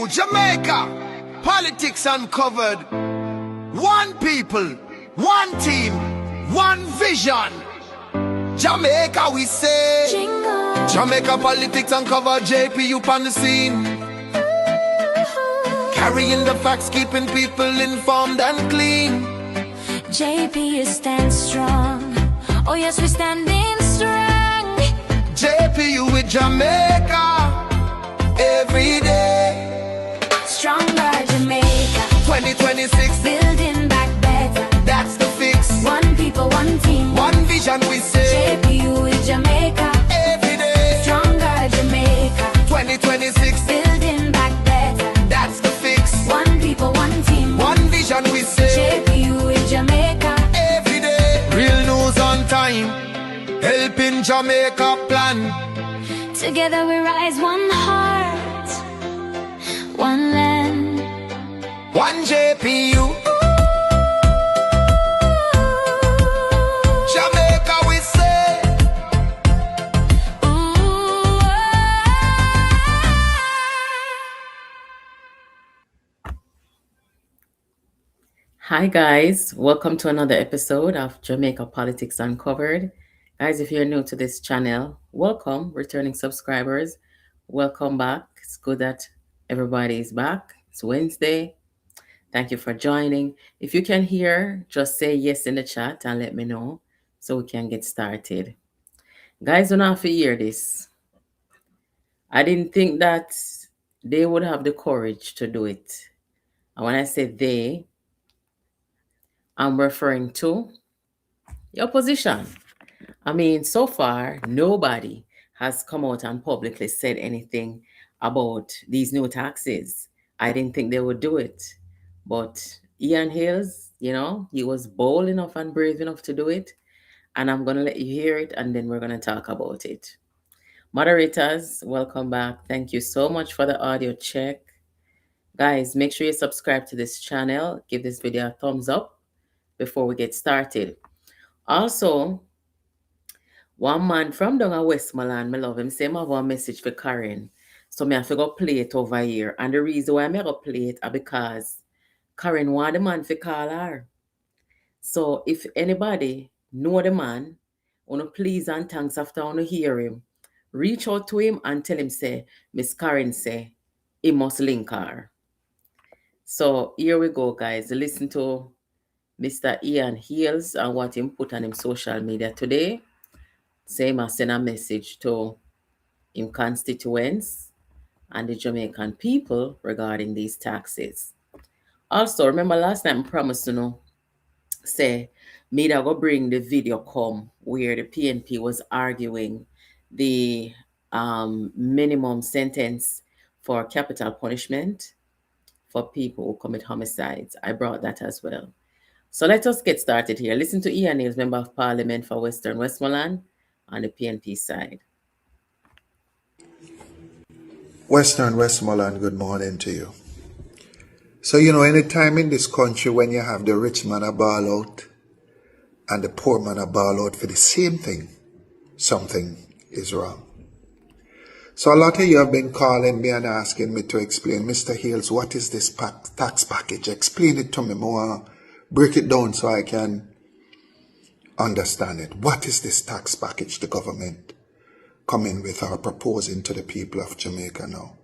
Jamaica Politics Uncovered. One people, one team, one vision. Jamaica we say. Jingle. Jamaica Politics Uncovered. JPU on the scene. Carrying the facts, keeping people informed and clean. JPU stands strong. Oh yes, we're standing strong. JPU with Jamaica every day. Stronger Jamaica 2026, building back better. that's the fix. One people, one team, One vision we say JPU with Jamaica every day. stronger Jamaica 2026, building back better. that's the fix. One people, one team, One vision we say JPU with Jamaica every day. Real news on time, helping Jamaica plan. Together we rise, one heart, one land. One JPU, Jamaica we say. Ooh, Hi guys, welcome to another episode of Jamaica Politics Uncovered. Guys, if you're new to this channel, welcome, returning subscribers. Welcome back. It's good that everybody is back. It's Wednesday. Thank you for joining. If you can hear, just say yes in the chat and let me know so we can get started. Guys, don't have to hear this. I didn't think that they would have the courage to do it. And when I say they, I'm referring to the opposition. I mean, so far, nobody has come out and publicly said anything about these new taxes. I didn't think they would do it. But Ian Hayles, he was bold enough and brave enough to do it. And I'm going to let you hear it, and then we're going to talk about it. Moderators, welcome back. Thank you so much for the audio check. Guys, make sure you subscribe to this channel. Give this video a thumbs up before we get started. Also, one man from down at Westmoreland, I love him, say I have a message for Karen. So I have to go play it over here. And the reason why I go play it is because Karen want the man to call her. So if anybody know the man, wanna please and thanks after wanna hear him, reach out to him and tell him, say, Miss Karen say, he must link her. So here we go, guys. Listen to Mr. Ian Hayles and what he put on him social media today. Say he must send a message to him constituents and the Jamaican people regarding these taxes. Also, remember last time I promised say me that go bring the video come where the PNP was arguing the minimum sentence for capital punishment for people who commit homicides. I brought that as well. So let us get started here. Listen to Ian Hayles, Member of Parliament for Western Westmoreland on the PNP side. Western Westmoreland, good morning to you. So, anytime in this country when you have the rich man a ball out and the poor man a ball out for the same thing, something is wrong. So a lot of you have been calling me and asking me to explain, Mr. Hayles, what is this tax package? Explain it to me more. Break it down so I can understand it. What is this tax package the government coming with or proposing to the people of Jamaica now?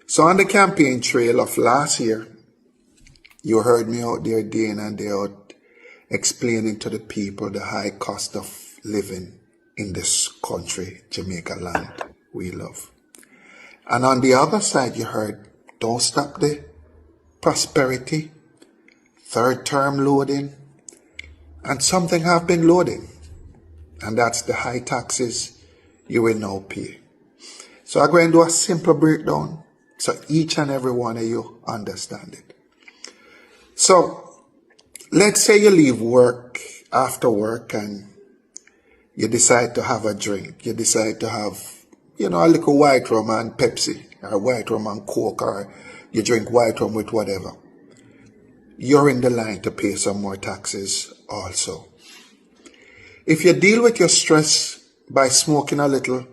So on the campaign trail of last year, you heard me out there day in and day out explaining to the people the high cost of living in this country, Jamaica land we love. And on the other side, you heard, don't stop the prosperity, third term loading, and something have been loading. And that's the high taxes you will now pay. So I'm going to do a simple breakdown so each and every one of you understand it. So let's say you leave work after work and you decide to have a drink. You decide to have, a little white rum and Pepsi, or white rum and Coke, or you drink white rum with whatever. You're in the line to pay some more taxes also. If you deal with your stress by smoking a little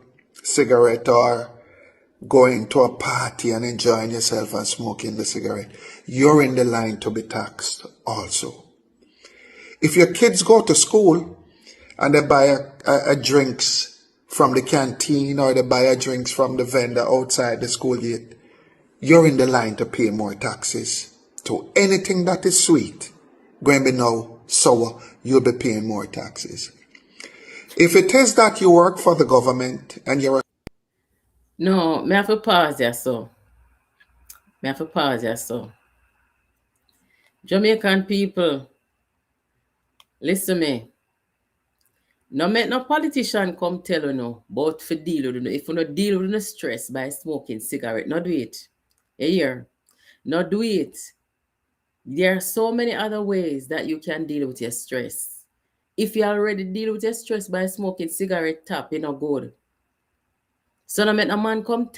cigarette or going to a party and enjoying yourself and smoking the cigarette, you're in the line to be taxed also. If your kids go to school and they buy a drinks from the canteen or they buy a drinks from the vendor outside the school gate, you're in the line to pay more taxes. So anything that is sweet, going to be now sour, you'll be paying more taxes. If it is that you work for the government and you're No, me have to pause there, so. Me have to pause there, so. Jamaican people, listen me. No make no politician come tell you no about for deal with you. If you no deal with no stress by smoking cigarette, not do it. You hear? Not do it. There are so many other ways that you can deal with your stress. If you already deal with your stress by smoking cigarette top, you know good. So no make no man come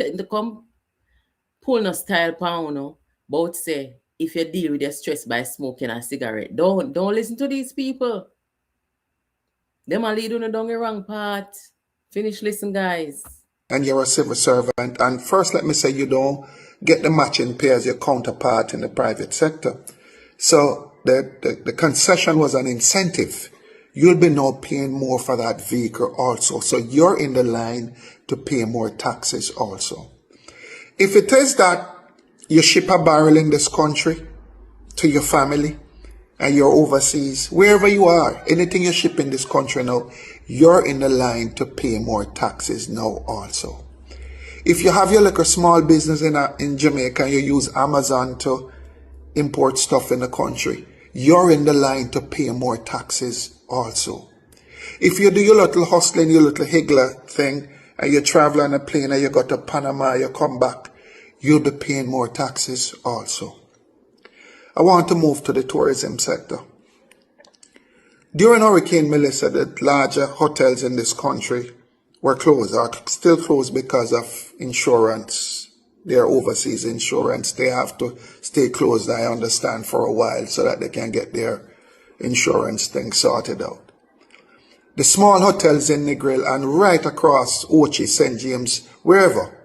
pull no style pound no, but say if you deal with your stress by smoking a cigarette. Don't listen to these people. Them a lead on down the wrong path. Finish listen, guys. and you're a civil servant, and first let me say you don't get the matching pay as your counterpart in the private sector. So the concession was an incentive. You'll be now paying more for that vehicle also. So you're in the line to pay more taxes also. If it is that you ship a barrel in this country to your family and you're overseas, wherever you are, anything you ship in this country now, you're in the line to pay more taxes now also. If you have your little small business in Jamaica and you use Amazon to import stuff in the country, you're in the line to pay more taxes also. If you do your little hustling, your little higgler thing, and you travel on a plane and you go to Panama, you come back, you'll be paying more taxes also. I want to move to the tourism sector. During Hurricane Melissa, the larger hotels in this country were closed, are still closed because of insurance. Their overseas insurance. They have to stay closed, I understand, for a while so that they can get their insurance thing sorted out. The small hotels in Negril and right across Ochi, St. James, wherever,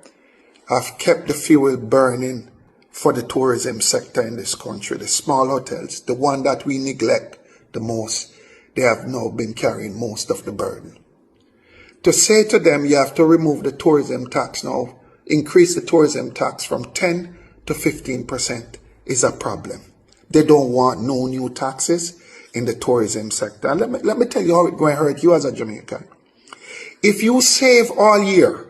have kept the fuel burning for the tourism sector in this country. The small hotels, the one that we neglect the most, they have now been carrying most of the burden. To say to them you have to remove the tourism tax now, increase the tourism tax from 10 to 15% is a problem. They don't want no new taxes in the tourism sector. And let me tell you how it's going to hurt you as a Jamaican. If you save all year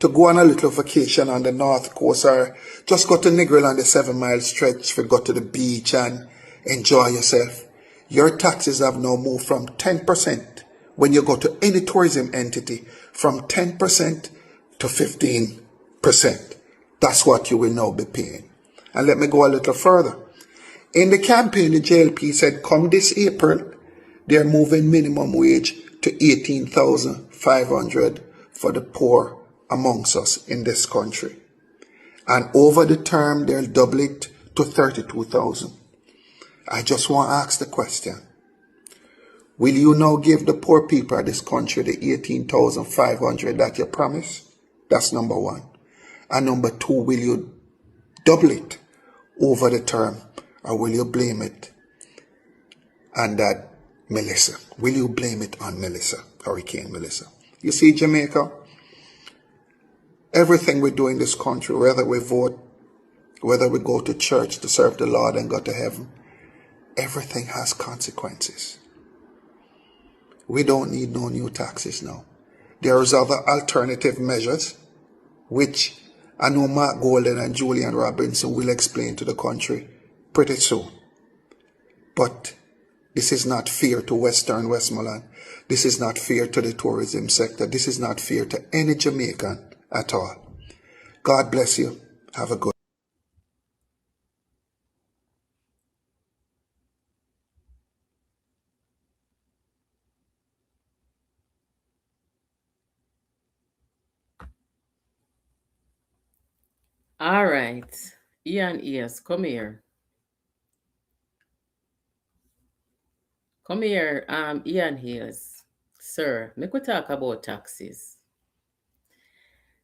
to go on a little vacation on the north coast or just go to Negril on the 7 mile stretch for go to the beach and enjoy yourself, your taxes have now moved from 10% when you go to any tourism entity, from 10% to 15%. That's what you will now be paying. And let me go a little further. In the campaign, the JLP said, come this April, they're moving minimum wage to 18,500 for the poor amongst us in this country. And over the term, they'll double it to 32,000. I just want to ask the question. Will you now give the poor people of this country the 18,500 that you promised? That's number one. And number two, will you double it over the term, or will you blame it on that Melissa? Will you blame it on Melissa, Hurricane Melissa? You see, Jamaica, everything we do in this country, whether we vote, whether we go to church to serve the Lord and go to heaven, everything has consequences. We don't need no new taxes now. There's other alternative measures, which I know Mark Golden and Julian Robinson will explain to the country pretty soon. But this is not fair to Western Westmoreland. This is not fair to the tourism sector. This is not fair to any Jamaican at all. God bless you. Have a good All right. Ian Ears, come here. Come here, Ian Hayles. Sir, make we talk about taxes.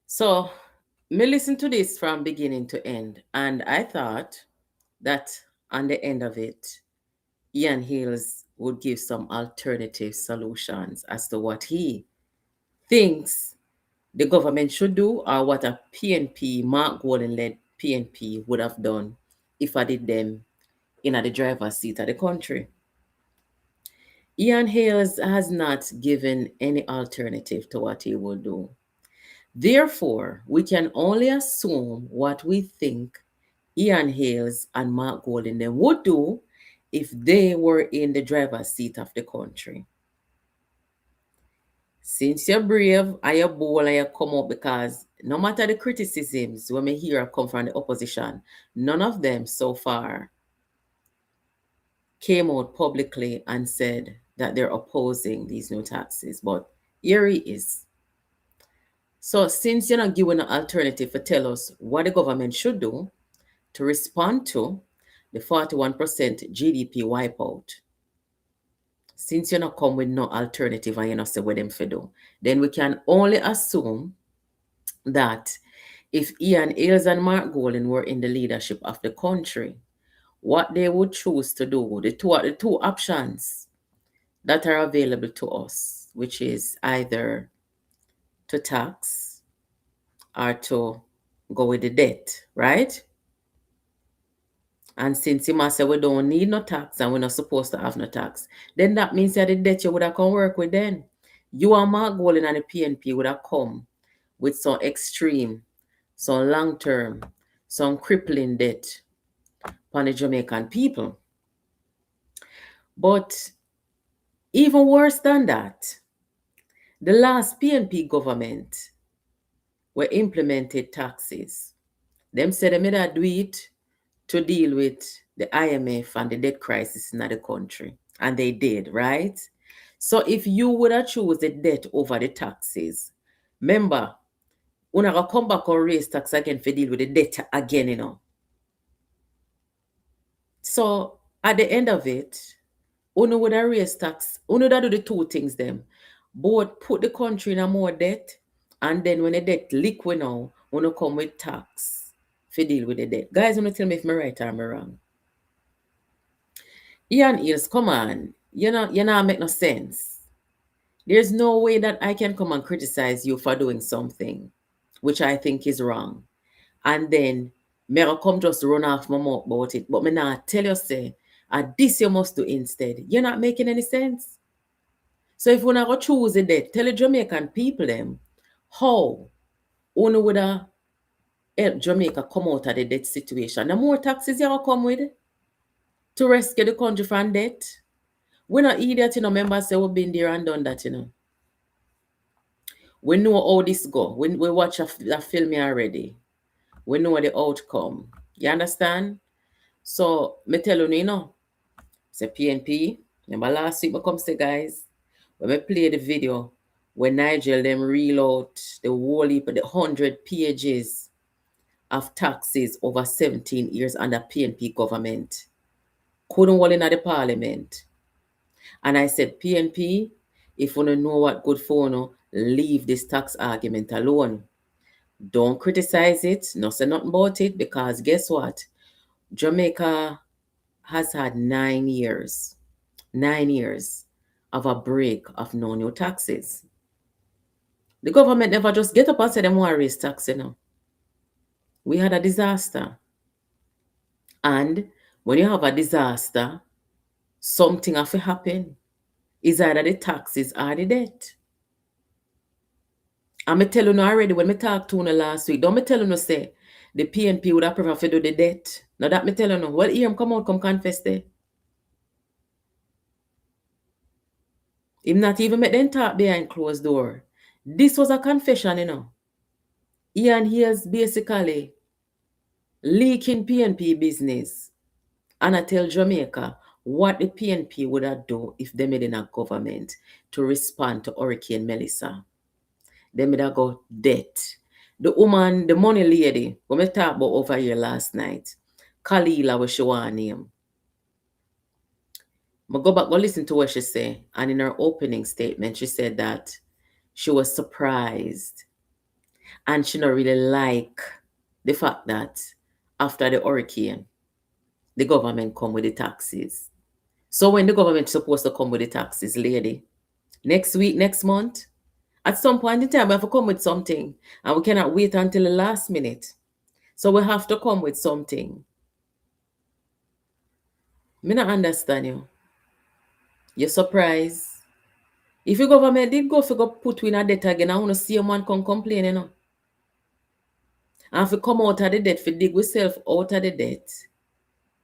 So, Me listen to this from beginning to end, and I thought that on the end of it, Ian Hayles would give some alternative solutions as to what he thinks the government should do or what a PNP, Mark Golden led PNP would have done if I did them in the driver's seat of the country. Ian Hayles has not given any alternative to what he will do. Therefore, we can only assume what we think Ian Hayles and Mark Golden would do if they were in the driver's seat of the country. Since you're brave and you're bold and you come up, because no matter the criticisms when we hear come from the opposition, none of them so far came out publicly and said that they're opposing these new taxes. But here he is. So since you're not giving an alternative to tell us what the government should do to respond to the 41% GDP wipeout, since you're not come with no alternative and you not say what them for do, then we can only assume that if Ian Hayles and Mark Golden were in the leadership of the country, what they would choose to do, the two options that are available to us, which is either to tax or to go with the debt, right? And since you must say we don't need no tax and we're not supposed to have no tax, then that means that the debt you would have come work with then. You and Mark Golden and the PNP would have come with some extreme, some long-term, some crippling debt on the Jamaican people. But even worse than that, the last PNP government were implemented taxes. Them said they made a do it to deal with the IMF and the debt crisis in the country. And they did, right? So if you would have choose the debt over the taxes, remember, we're not going to come back and raise tax again for deal with the debt again, you know. So at the end of it, Uno would have raise tax. Uno would do the two things them. Both put the country in a more debt, and then when the debt liquid now, Uno come with tax for deal with the debt. Guys, Uno tell me if I'm right or I'm wrong. Ian Hills, come on. You know, make no sense. There's no way that I can come and criticize you for doing something which I think is wrong. And then me come just run off my mouth about it. But me not tell you say, this you must do instead. You're not making any sense. So if we not go choose the debt, tell the Jamaican people them how one would have help Jamaica come out of the debt situation. The more taxes you come with to rescue the country from debt. We're not idiots, you know. Members say we've been there and done that, you know. We know how this go. We watch a film already. We know the outcome. You understand? So, me tell you, you know, say PNP. Remember last week, I come say, guys, when we play the video, when Nigel them reel out the whole heap of the 100 pages of taxes over 17 years under PNP government. Couldn't hold in at the parliament. And I said, PNP, if you don't know what good for you, leave this tax argument alone. Don't criticize it, not say nothing about it, because guess what? Jamaica has had 9 years of a break of no new taxes. The government never just get up and say they want to raise tax, you know. We had a disaster. And when you have a disaster, something have to happen. Is either the taxes or the debt. And me tell you already, when me talk to you last week, don't me tell you say the PNP would have prefer to do the debt. Now that me tell you, well, here come out, come confess there. Him not even make them talk behind closed door. This was a confession, you know. Ian Hayles basically leaking PNP business. And I tell Jamaica what the PNP would have done if they made in a government to respond to Hurricane Melissa. They made a go debt. The woman, the money lady, when we talked about over here last night, Kalila was she want name. I go back, go listen to what she said. And in her opening statement, she said that she was surprised And she don't really like the fact that after the hurricane, the government come with the taxes. So when the government supposed to come with the taxes, lady, next week, next month, at some point in time, we have to come with something. And we cannot wait until the last minute. So we have to come with something. Me not understand you. You're surprised. If your government did go put you in a debt again, I want to see a man come complain, you know. And if you come out of the debt, if you dig yourself out of the debt,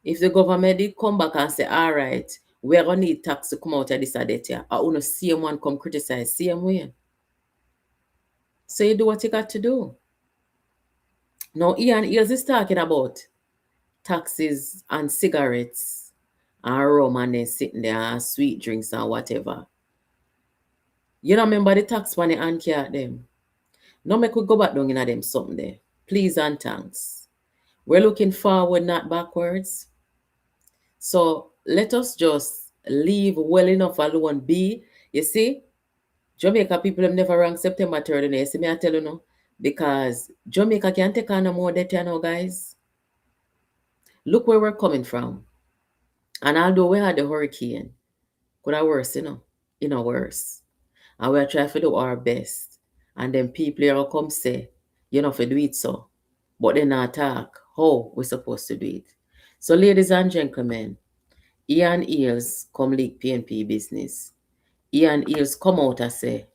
if the government did come back and say, all right, we're going to need tax to come out of this debt here, I want to see a man come criticize, same way. So you do what you got to do. Now, Ian Hayles is talking about taxes and cigarettes and rum and then sitting there and sweet drinks and whatever. You don't remember the tax money and care them. Now make we go back down in them something there. Please and thanks. We're looking forward, not backwards. So let us just leave well enough alone be. You see, Jamaica people have never rang September 3rd. You see me I tell you no. Because Jamaica can't take on no more debt now, guys. Look where we're coming from. And although we had the hurricane, could have worse, worse. And we're trying to do our best. And then people will come say, you know, if you do it so. But then attack how we're supposed to do it. So, ladies and gentlemen, Ian Hayles come leak PNP business. Ian Hayles come out and say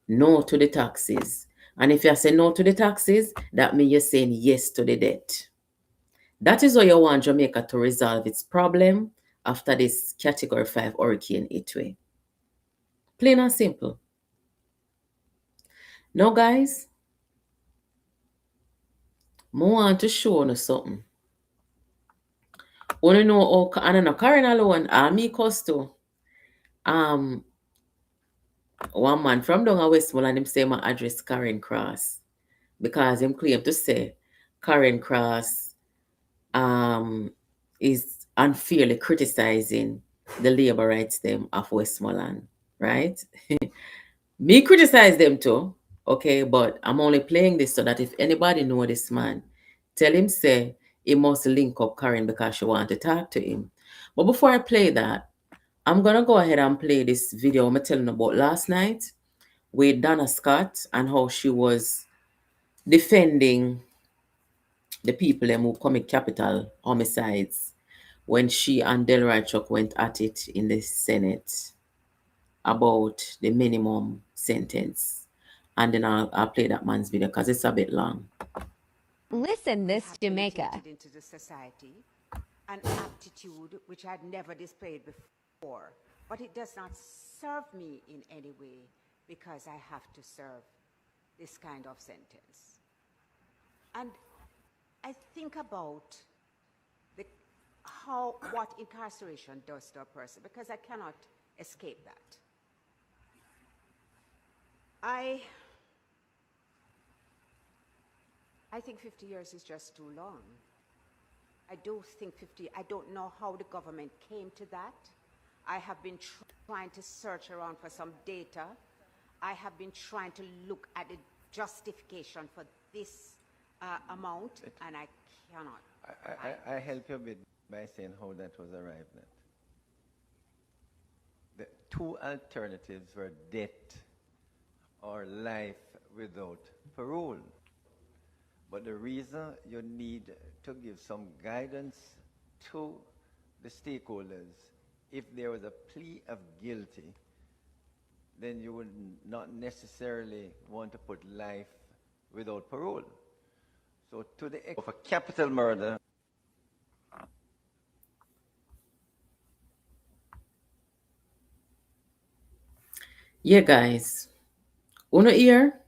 no to the taxes. And if you say no to the taxes, that means you're saying yes to the debt. That is how you want Jamaica to resolve its problem after this Category 5 hurricane hit way. Plain and simple. Now, guys, I want to show you something. I don't know how, and I know Karen alone, me cost too. One man from down at Westmoreland, him say my address Karen Cross. Because him claim to say Karen Cross is unfairly criticizing the labor rights them of Westmoreland, right? Me criticize them too, okay, but I'm only playing this so that if anybody know this man, tell him say he must link up Karen because she want to talk to him. But before I play that, I'm gonna go ahead and play this video I'm telling about last night with Donna Scott and how she was defending the people who commit capital homicides when she and Delroy Chuck went at it in the Senate about the minimum sentence. And then I'll play that man's video because it's a bit long. Listen, this Jamaica. Into the society, an aptitude which I'd never displayed before, but it does not serve me in any way because I have to serve this kind of sentence. And I think about what incarceration does to a person, because I cannot escape that. I think 50 years is just too long. I do think 50, I don't know how the government came to that. I have been trying to search around for some data. I have been trying to look at the justification for this amount, and I cannot. I help you a bit by saying how that was arrived at. The two alternatives were death or life without parole. But the reason you need to give some guidance to the stakeholders, if there was a plea of guilty, then you would not necessarily want to put life without parole. So to the of a capital murder. Yeah, guys. Wanna hear?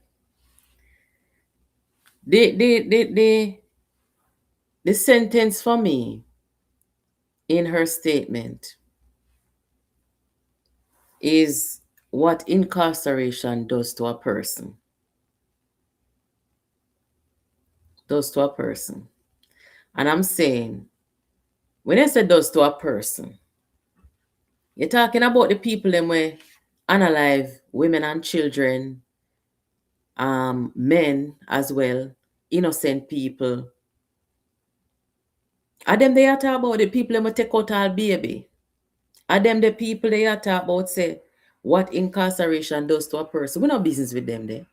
The sentence for me in her statement is what incarceration does to a person. Does to a person. And I'm saying, when I say does to a person, you're talking about the people them way unalive women and children men as well, innocent people. Are them they are talk about the people that take out all baby? Are them the people they are talk about say what incarceration does to a person? We no business with them there.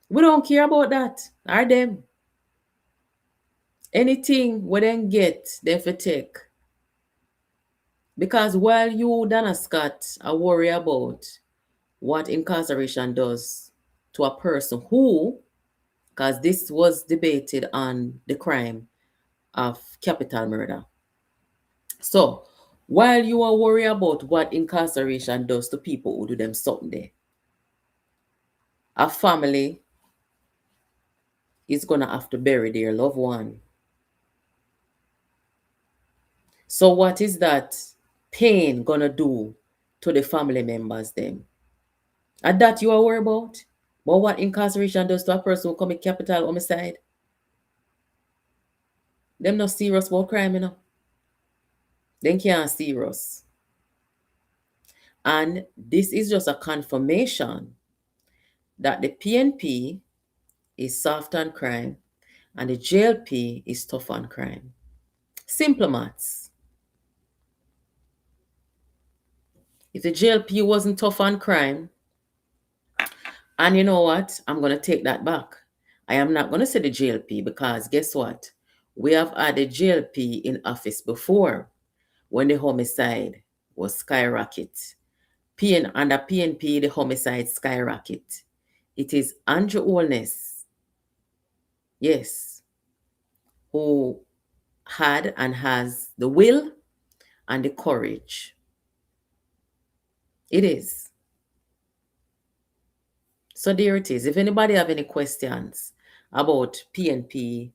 We don't care about that. Are them? Anything we then get, they for take. Because while you, Dana Scott, are worried about what incarceration does to a person who, because this was debated on the crime of capital murder. So, while you are worried about what incarceration does to people who do them something there, a family is going to have to bury their loved one. So, what is that pain going to do to the family members then? And that you are worried about? But what incarceration does to a person who commit capital homicide? Them not serious about crime, you know. Them can't serious. And this is just a confirmation that the PNP is soft on crime and the JLP is tough on crime. Simple maths. If the JLP wasn't tough on crime, and you know what? I'm going to take that back. I am not going to say the JLP because guess what? We have had the JLP in office before when the homicide was skyrocket. Under PNP, the homicide skyrocket. It is Andrew Holness, yes, who had and has the will and the courage. It is. So there it is. If anybody have any questions about PNP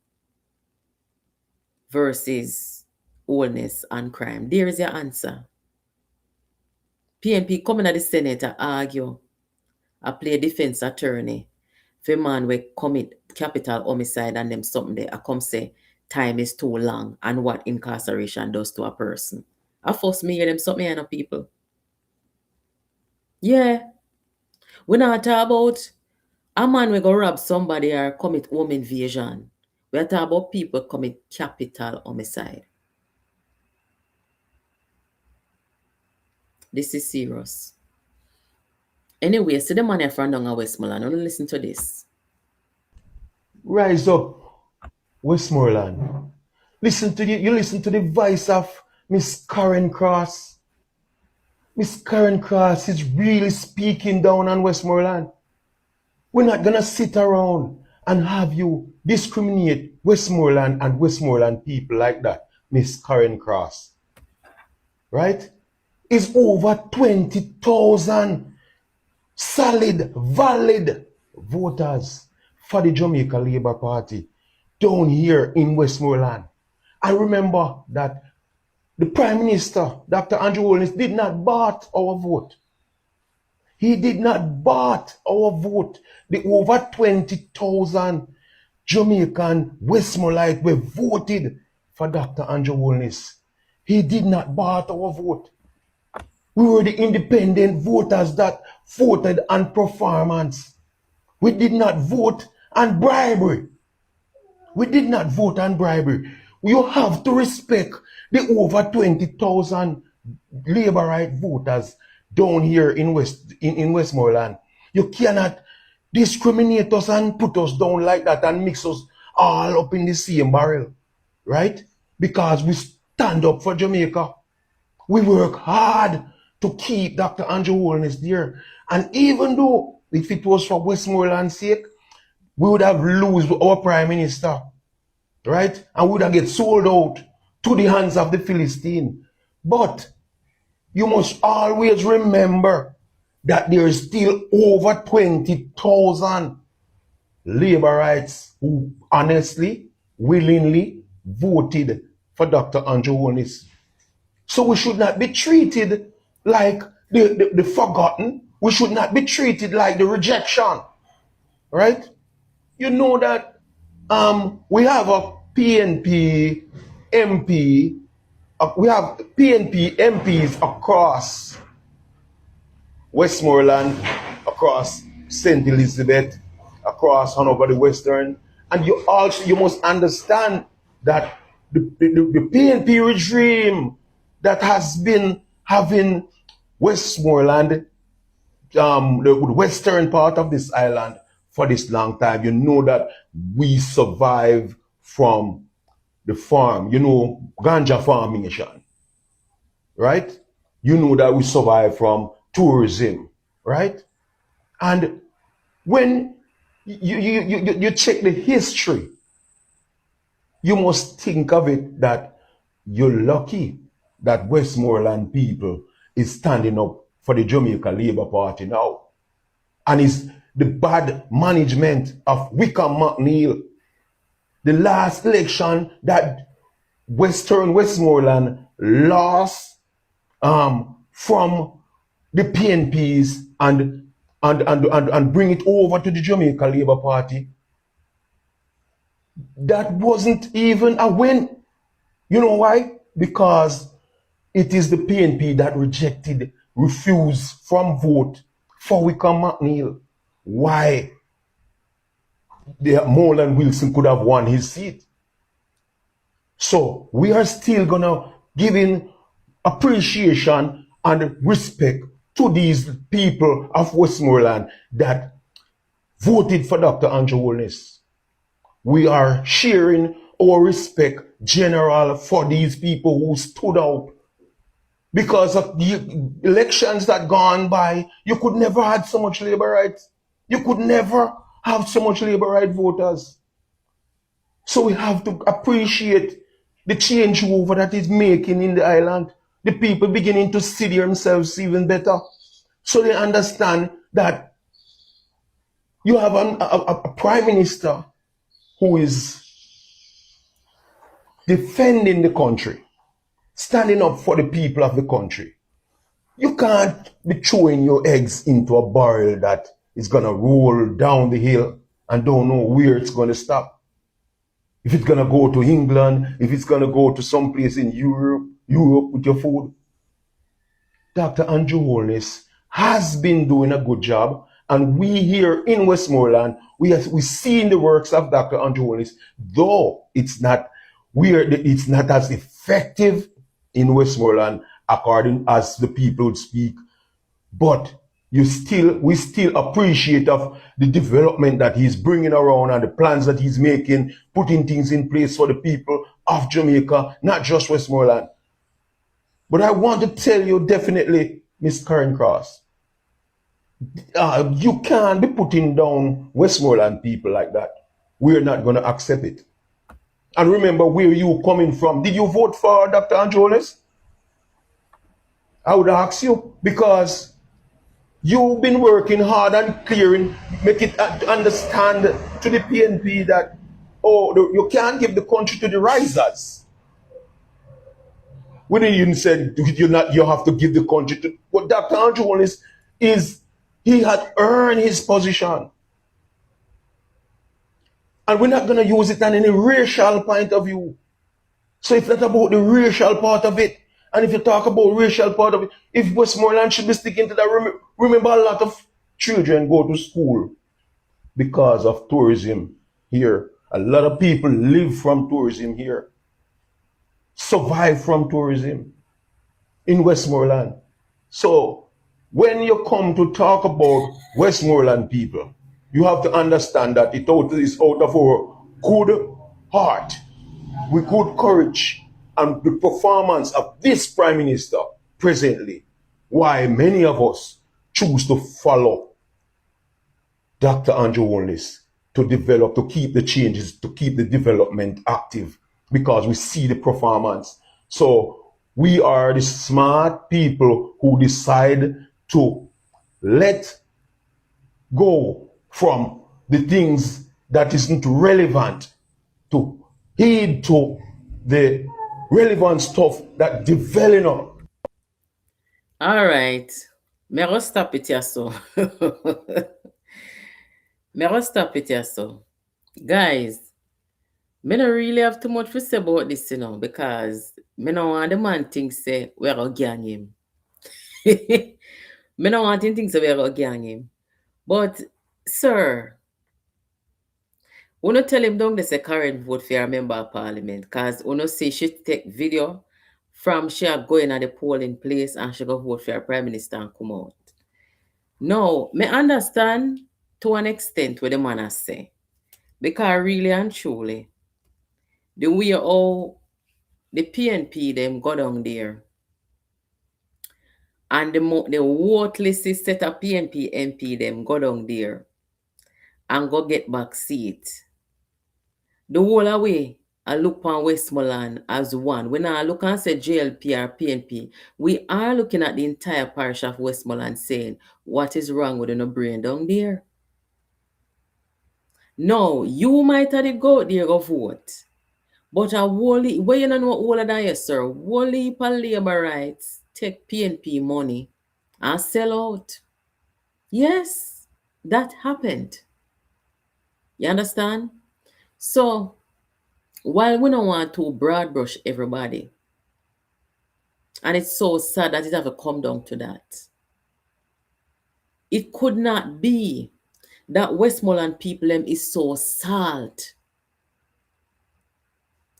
versus Holness and crime, there is your answer. PNP coming at the Senate to argue, I play defense attorney for a man we commit capital homicide and them something there. I come say time is too long and what incarceration does to a person. I force me hear them something here, people. Yeah. We not talk about a man we go rob somebody or commit home invasion. We are talking about people commit capital homicide. This is serious. Anyway, see the man from down Westmoreland. Don't listen to this. Rise up, Westmoreland. You listen to the voice of Miss Karen Cross. Miss Karen Cross is really speaking down on Westmoreland. We're not gonna sit around and have you discriminate Westmoreland and Westmoreland people like that, Miss Karen Cross. Right? It's over 20,000 solid, valid voters for the Jamaica Labour Party down here in Westmoreland. And remember that the Prime Minister, Dr. Andrew Holness, did not bought our vote. He did not bought our vote. The over 20,000 Jamaican Westmorelites were voted for Dr. Andrew Holness. He did not bought our vote. We were the independent voters that voted on performance. We did not vote on bribery. We did not vote on bribery. You have to respect the over 20,000 labor right voters down here in Westmoreland. You cannot discriminate us and put us down like that and mix us all up in the same barrel, right? Because we stand up for Jamaica. We work hard to keep Dr. Andrew Holness there. And even though if it was for Westmoreland's sake, we would have lost our Prime Minister, right? And we would have get sold out to the hands of the Philistine. But you must always remember that there is still over 20,000 labor rights who honestly, willingly voted for Dr. Andrew Holness. So we should not be treated like the forgotten. We should not be treated like the rejection, right? You know that we have a PNP MP, we have PNP MPs across Westmoreland, across St. Elizabeth, across on over the Western. And you must understand that the PNP regime that has been having Westmoreland, the western part of this island for this long time, you know that we survive from the farm, ganja farming, right? You know that we survive from tourism, right? And when you check the history, you must think of it that you're lucky that Westmoreland people is standing up for the Jamaica Labour Party now. And it's the bad management of Wickham McNeil. The last election that Westmoreland lost from the PNPs and bring it over to the Jamaica Labour Party, that wasn't even a win. You know why? Because it is the PNP that refused from vote for Wickham McNeil. Why? Moreland Wilson could have won his seat. So we are still gonna give in appreciation and respect to these people of Westmoreland that voted for Dr. Andrew Holness. We are sharing our respect general for these people who stood out. Because of the elections that gone by, you could never have so much labor rights. You could never have so much labor right voters. So we have to appreciate the changeover that is making in the island. The people beginning to see themselves even better. So they understand that you have a prime minister who is defending the country, standing up for the people of the country. You can't be throwing your eggs into a barrel that is going to roll down the hill and don't know where it's going to stop. If it's going to go to England, if it's going to go to some place in Europe with your food. Dr. Andrew Holness has been doing a good job, and we here in Westmoreland, we see in the works of Dr. Andrew Holness, though it's not as effective in Westmoreland according as the people speak, but we still appreciate of the development that he's bringing around and the plans that he's making, putting things in place for the people of Jamaica, not just Westmoreland. But I want to tell you definitely, Miss Karen Cross, you can't be putting down Westmoreland people like that. We're not going to accept it. And remember where you coming from. Did you vote for Dr. Andrew Holness? I would ask you, because you've been working hard and clearing, make it understand to the PNP that, you can't give the country to the risers. When you said you have to give the country to, what Dr. Andrew Holness he had earned his position. And we're not going to use it on any racial point of view. So it's not about the racial part of it. And if you talk about racial part of it, if Westmoreland should be sticking to that, remember a lot of children go to school because of tourism here. A lot of people live from tourism here, survive from tourism in Westmoreland. So when you come to talk about Westmoreland people, you have to understand that it is out of our good heart, with good courage, and the performance of this Prime Minister presently, why many of us choose to follow Dr. Andrew Holness to keep the changes, to keep the development active, because we see the performance. So we are the smart people who decide to let go from the things that isn't relevant, to heed to the relevant stuff that develop. All right. Me go stop it here so. Guys, me don't really have too much to say about this, because me don't want the man think say we're gonna gang him. Me don't want him think say we're gonna gang him. But Sir, uno tell him don't they say Karen vote for a member of parliament, cause uno say she take video from she a going at the polling place and she go vote for a prime minister and come out. No, me understand to an extent what the man has say. Because really and truly, the way how the PNP them go down there and the voteless set of PNP MP them go down there and go get back seat. The whole away I look on Westmoreland as one. When I look and say JLP or PNP, we are looking at the entire parish of Westmoreland saying, what is wrong with the brain down there? No, you might have to go there go vote. But a whole where you know all of that, yes, sir. Whole heap of labor rights take PNP money and sell out. Yes, that happened. You understand? So while we don't want to broad brush everybody, and it's so sad that it have to come down to that. It could not be that Westmoreland people them is so salt.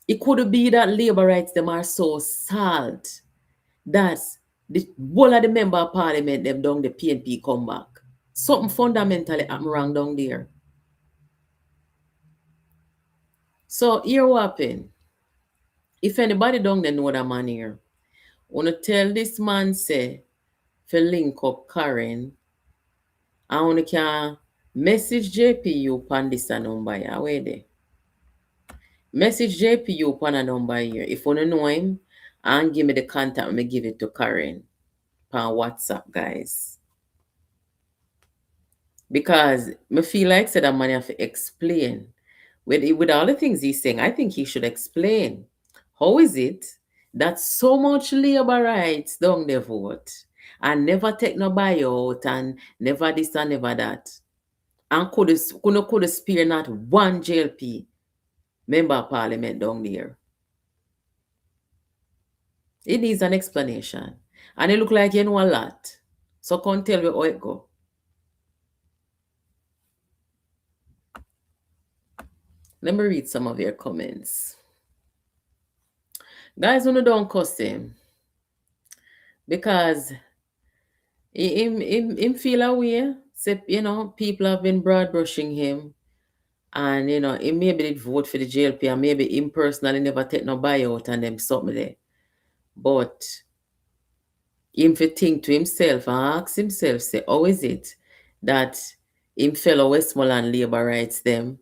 It could be that labor rights them are so salt that the whole of the member of parliament them down the PNP come back. Something fundamentally I'm wrong down there. So here what happen. If anybody down there know that man here, wanna tell this man say for link up Karen, I wanna can message JPU pan this number here. Where there? Message JPU pan a number here. If you know him, and give me the contact, me give it to Karen pan WhatsApp, guys. Because me feel like said that man have to explain. With all the things he's saying, I think he should explain. How is it that so much labor rights don't they vote and never take no buyout and never this and never that? And could spare not one JLP member of parliament down there. It needs an explanation. And it look like you know a lot. So come tell me how it go. Let me read some of your comments. Guys, who don't cuss him. Because him feel away. Say, people have been broad brushing him. And, he maybe did vote for the JLP and maybe him personally never take no buyout and them something there. But him to think to himself and ask himself, say, how is it that him fellow Westmoreland labor rights them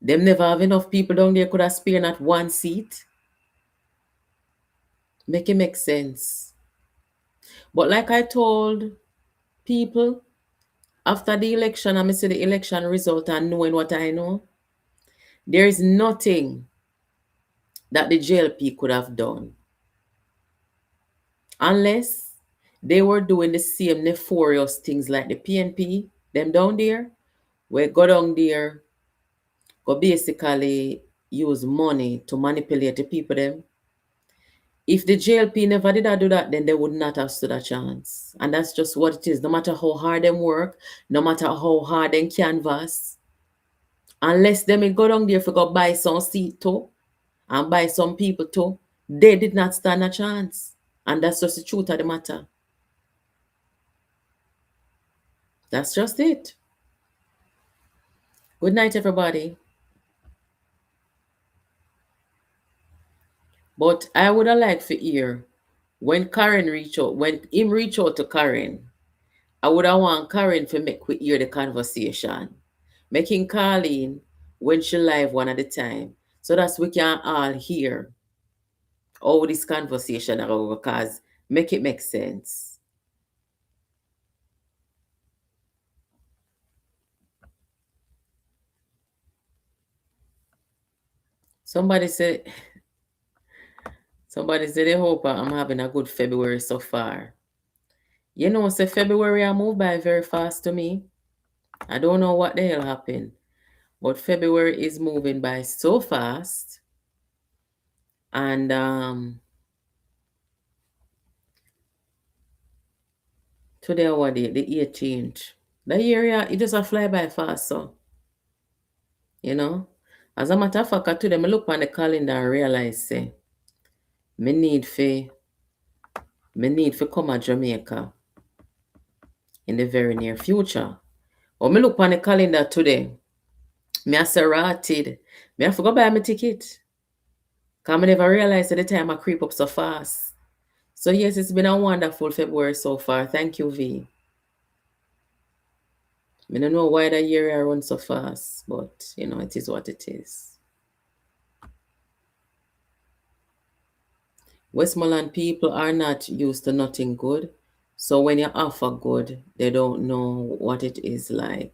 never have enough people down there could have spare not one seat? Make it make sense. But like I told people, after the election, I see the election result and knowing what I know, there is nothing that the JLP could have done. Unless they were doing the same nefarious things like the PNP, them down there, where go down there, go basically use money to manipulate the people them. If the JLP never did do that, then they would not have stood a chance. And that's just what it is. No matter how hard them work, no matter how hard them canvas, unless them go down there for go buy some seat too, and buy some people too, they did not stand a chance. And that's just the truth of the matter. That's just it. Good night, everybody. But I would have liked to hear when Karen reach out, when him reach out to Karen, I would have want Karen to make we hear the conversation. Making call in when she live one at a time. So that we can all hear all this conversation around because make it make sense. Somebody said they hope I'm having a good February so far. Say February I move by very fast to me. I don't know what the hell happened. But February is moving by so fast. And today what day? The 18th. That year, yeah, it just a fly by fast, so. You know? As a matter of fact, today, I look on the calendar and realize, say, me need for come to Jamaica in the very near future. Or me look on the calendar today, me a serrated, me have to go buy my ticket. Because I never realized at the time I creep up so fast. So yes, it's been a wonderful February so far. Thank you, V. I don't know why the year I run so fast, but you know, it is what it is. Westmoreland people are not used to nothing good. So when you offer good, they don't know what it is like.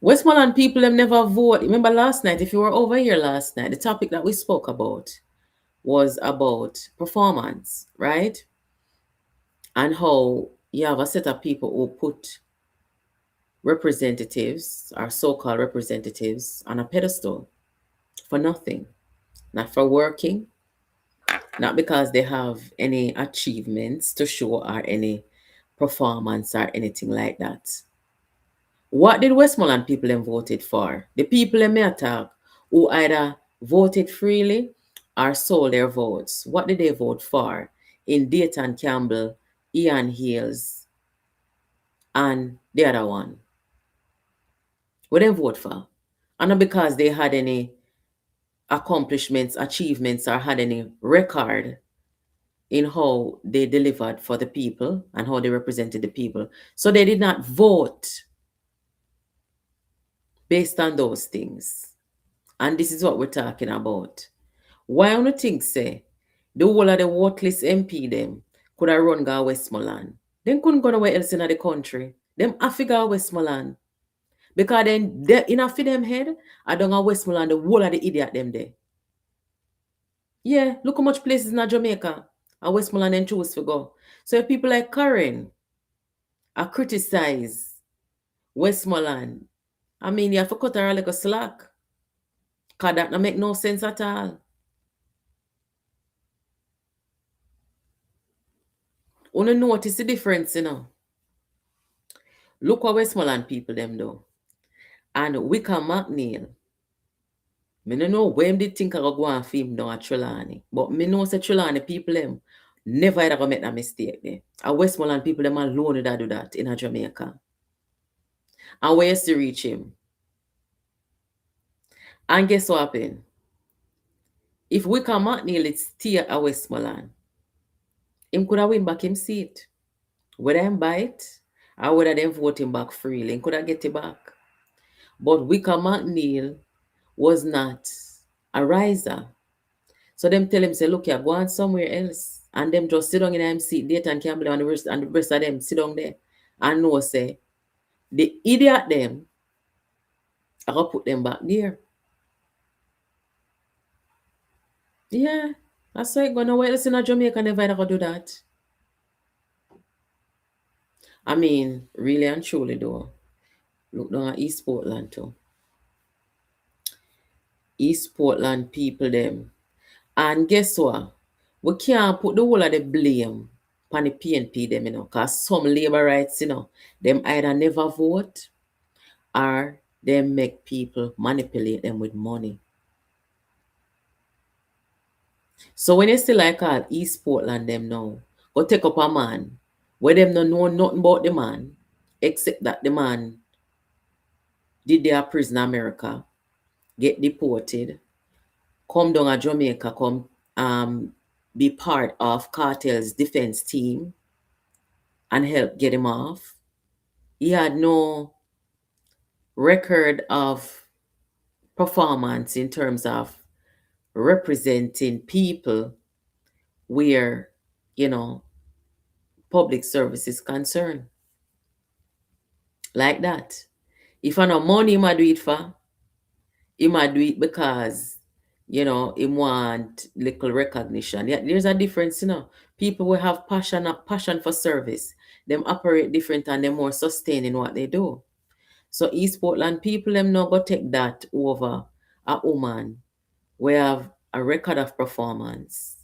Westmoreland people have never vote. Remember last night, if you were over here last night, the topic that we spoke about was about performance, right? And how you have a set of people who put representatives, or so-called representatives, on a pedestal for nothing, not for working, not because they have any achievements to show or any performance or anything like that. What did Westmoreland people then voted for? The people in Meatalk who either voted freely or sold their votes. What did they vote for in Dayton Campbell, Ian Hayles, and the other one? What they vote for? And not because they had any accomplishments, achievements, or had any record in how they delivered for the people and how they represented the people. So they did not vote based on those things. And this is what we're talking about. Why on the think say the whole of the voteless MP them could have run go Westmoreland? Them couldn't go nowhere else in the country. Them have to go Westmoreland. Because then they in a for them head, I don't go Westmoreland, the whole of the idiot them there. Yeah, look how much places in Jamaica and Westmoreland and choose to go. So if people like Karen are criticize Westmoreland, I mean, you have to cut her like a slack. Because that don't make no sense at all. Wanna notice the difference, you know. Look what Westmoreland people them do. And Wickham McNeil. I don't know where they think I go and film down at Trelawney. But me know say Trelawney people them never ever make that mistake there. And Westmoreland people them alone that do that in Jamaica. And where to reach him? And guess what happened? If Wickham McNeil it stay at Westmoreland, him could have win back him seat. Whether him buy it or whether them vote him back freely, him could have get it back. But Wickham McNeil was not a riser. So them tell him, say, look, you're going somewhere else. And them just sit down in them seat, Dayton Campbell and the rest of them sit down there. And know, say, the idiot them, I gotta put them back there. Yeah. That's why going nowhere else in Jamaica never ever do that. I mean, really and truly though. Look down at East Portland too. East Portland people them. And guess what? We can't put the whole of the blame on the PNP them, you know, because some labor rights, you know, them either never vote or they make people manipulate them with money. So when you still like call East Portland them now, go take up a man where them don't know nothing about the man, except that the man did their prison in America, get deported, come down to Jamaica, come be part of Cartel's defense team and help get him off. He had no record of performance in terms of representing people where, you know, public service is concerned. Like that. If I know money, he might do it for. He might do it because, you know, he want little recognition. Yeah, there's a difference, you know. People will have passion for service. Them operate different and they're more sustained in what they do. So East Portland people, them not go take that over a woman. We have a record of performance.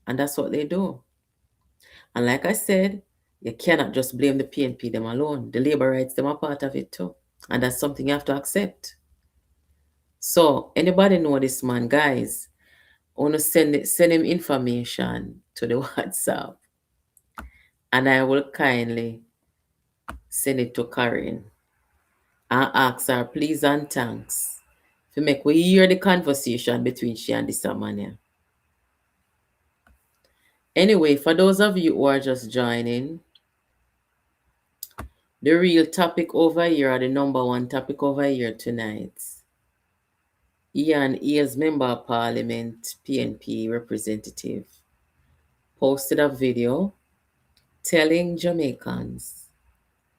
And that's what they do. And like I said, You cannot just blame the PNP them alone. The labor rights them are part of it too. And that's something you have to accept. So anybody know this man, guys? I want to send him information to the WhatsApp. And I will kindly send it to Karen. And ask her, please and thanks. To make we hear the conversation between she and this man here. Anyway, for those of you who are just joining, the real topic over here, or the number one topic over here tonight, Ian Hayles, Member of Parliament, PNP representative, posted a video telling Jamaicans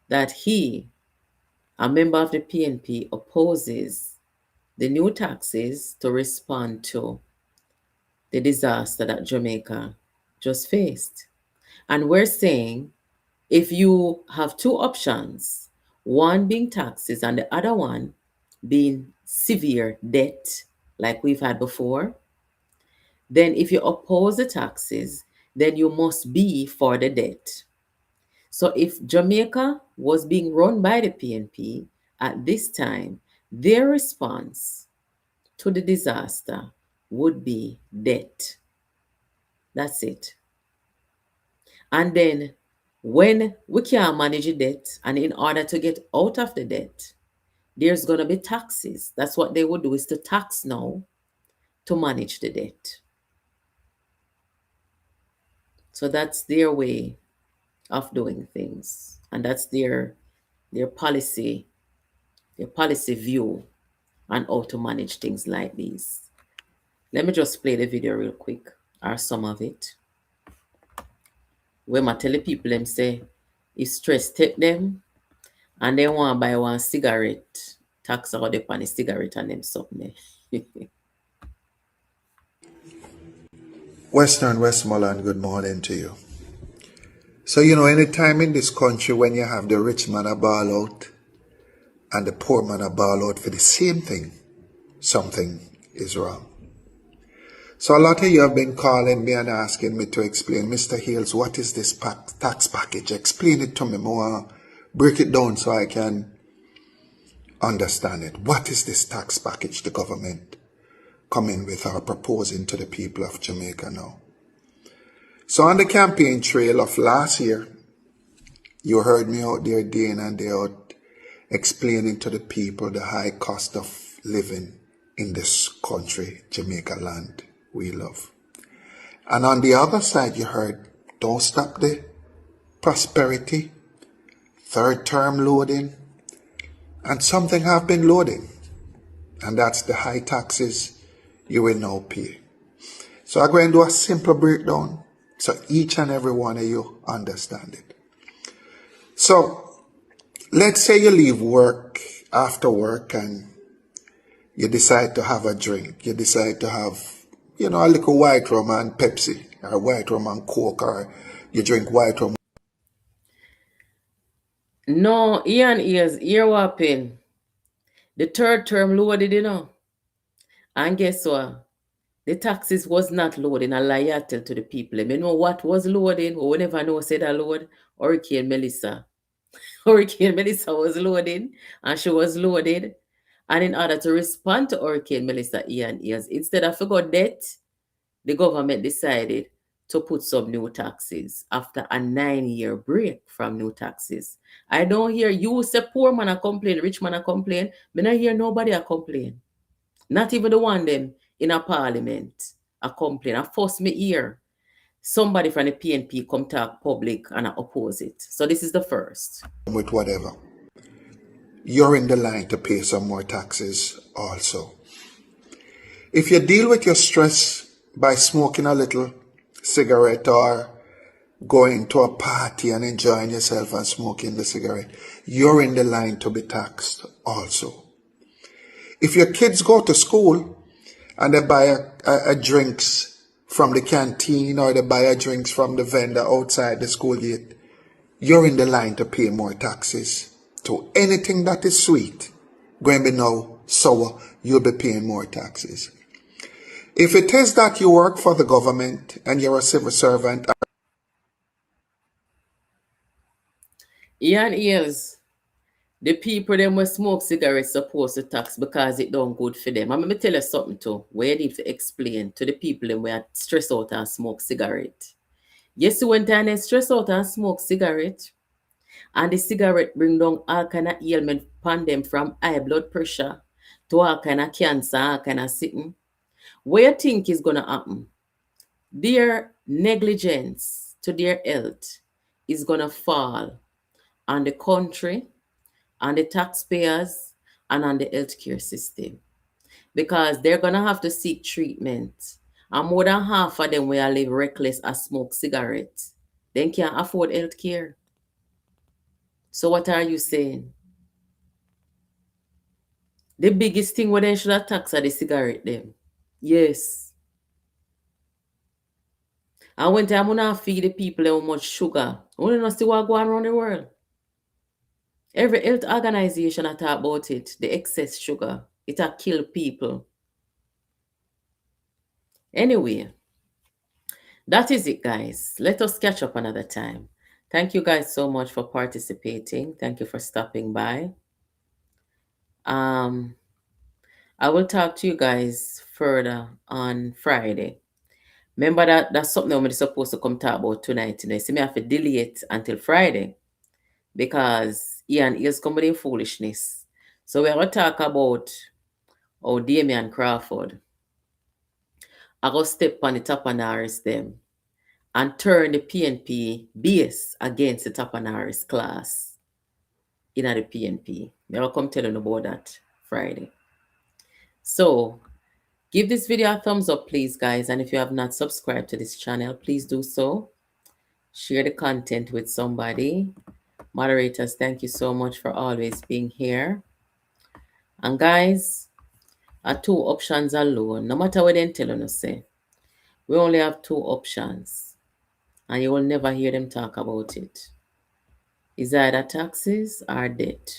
that he, a member of the PNP, opposes the new taxes to respond to the disaster that Jamaica just faced. And we're saying if you have two options, one being taxes and the other one being severe debt, like we've had before, then if you oppose the taxes, then you must be for the debt. So if Jamaica was being run by the PNP at this time, their response to the disaster would be debt. That's it. And then when we can't manage the debt, and in order to get out of the debt, there's going to be taxes. That's what they would do, is to tax now to manage the debt. So that's their way of doing things. And that's their policy view on how to manage things like these. Let me just play the video real quick, or some of it. When I tell the people them say, if stress take them, and they want to buy one cigarette, tax out the pan cigarette and them something. Westmoreland, good morning to you. So, you know, anytime in this country when you have the rich man a ball out and the poor man a ball out for the same thing, something is wrong. So a lot of you have been calling me and asking me to explain, Mr. Hayles, what is this tax package? Explain it to me more. Break it down so I can understand it. What is this tax package the government coming with or proposing to the people of Jamaica now? So on the campaign trail of last year, you heard me out there day in and day out explaining to the people the high cost of living in this country, Jamaica land we love. And on the other side, you heard, don't stop the prosperity, third term loading, and something have been loading. And that's the high taxes you will now pay. So I'm going to do a simple breakdown so each and every one of you understand it. So let's say you leave work after work and you decide to have a drink. You decide to have, you know, a little white rum and Pepsi, or white rum and Coke, or you drink white rum. No, Ian ear whopping. The third term loaded, you know. And guess what? The taxes was not loading. A lie I tell to the people. You know what was loading? We never know said a load. Hurricane Melissa. Hurricane Melissa was loading, and she was loaded. And in order to respond to Hurricane Melissa, Ian Hayles, instead of forgot debt, the government decided to put some new taxes after a 9-year break from new taxes. I don't hear you say poor man a complain, rich man a complain. I don't hear nobody a complain. Not even the one them in a parliament a complain. I force me hear somebody from the PNP come talk public and I oppose it. So this is the first. With whatever. You're in the line to pay some more taxes also. If you deal with your stress by smoking a little cigarette or going to a party and enjoying yourself and smoking the cigarette, you're in the line to be taxed also. If your kids go to school and they buy a drinks from the canteen or they buy a drinks from the vendor outside the school gate, you're in the line to pay more taxes. So anything that is sweet, going to be now sour, you'll be paying more taxes. If it is that you work for the government and you're a civil servant, Ian Hayles, the people them will smoke cigarettes supposed to tax because it don't good for them. I'm going to tell you something too, where you need to explain to the people them where stress out and smoke cigarette. Yes, when they stress out and smoke cigarette, and the cigarette bring down all kind of ailment upon them from high blood pressure to all kind of cancer, all kind of sitting. What you think is going to happen? Their negligence to their health is going to fall on the country, on the taxpayers, and on the healthcare system. Because they're going to have to seek treatment. And more than half of them will live reckless and smoke cigarettes. They can't afford healthcare. So what are you saying? The biggest thing what they should have taxed are the cigarette them. Yes. And when I'm gonna feed the people how much sugar, I want to see what going around the world. Every health organization I talk about it, the excess sugar, it will kill people. Anyway, that is it, guys. Let us catch up another time. Thank you guys so much for participating. Thank you for stopping by. I will talk to you guys further on Friday. Remember that's something I'm supposed to come talk about tonight. You know, see me have to delay it until Friday because Ian is coming in foolishness. So we're going to talk about how Damian Crawford I go step on the Tappanaris them and turn the PNP base against the Tappanaris class in the PNP. I'll come tell you about that Friday. So give this video a thumbs up, please, guys. And if you have not subscribed to this channel, please do so. Share the content with somebody. Moderators, thank you so much for always being here. And guys, our 2 options alone, no matter what they tell us, say, we only have 2 options. And you will never hear them talk about it. It's either taxes or debt.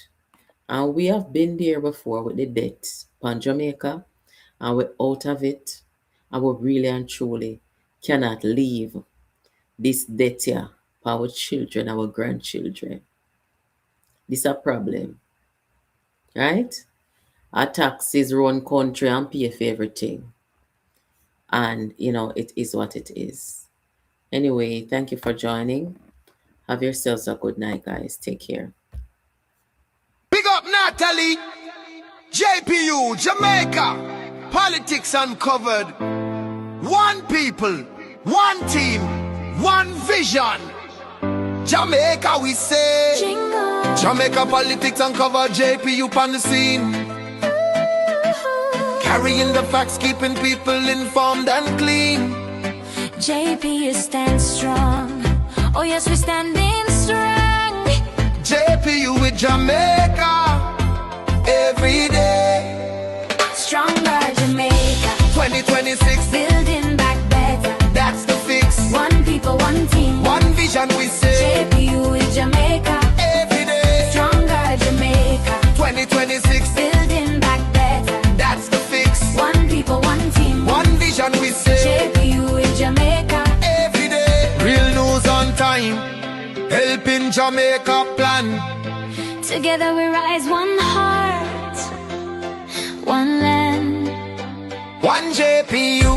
And we have been there before with the debt on Jamaica. And we're out of it. And we really and truly cannot leave this debt here for our children, our grandchildren. This is a problem. Right? Our taxes run country and pay for everything. And, you know, it is what it is. Anyway, thank you for joining. Have yourselves a good night, guys. Take care. Big up Natalie, JPU, Jamaica Politics Uncovered. One people, one team, one vision. Jamaica we say. Jingle. Jamaica Politics Uncovered, JPU on the scene. Carrying the facts, keeping people informed and clean. JP stand strong. Oh yes, we're standing strong. JPU with Jamaica every day. Stronger Jamaica. 2026, Building back better. that's the fix. One people, one team. One vision we say JPU with Jamaica. every day. Stronger Jamaica. 2026, Building back better. that's the fix. One people, one team. One vision we say JPU with Jamaica. every day. Real news on time, helping Jamaica plan. Together we rise, one heart, one land. One JPU.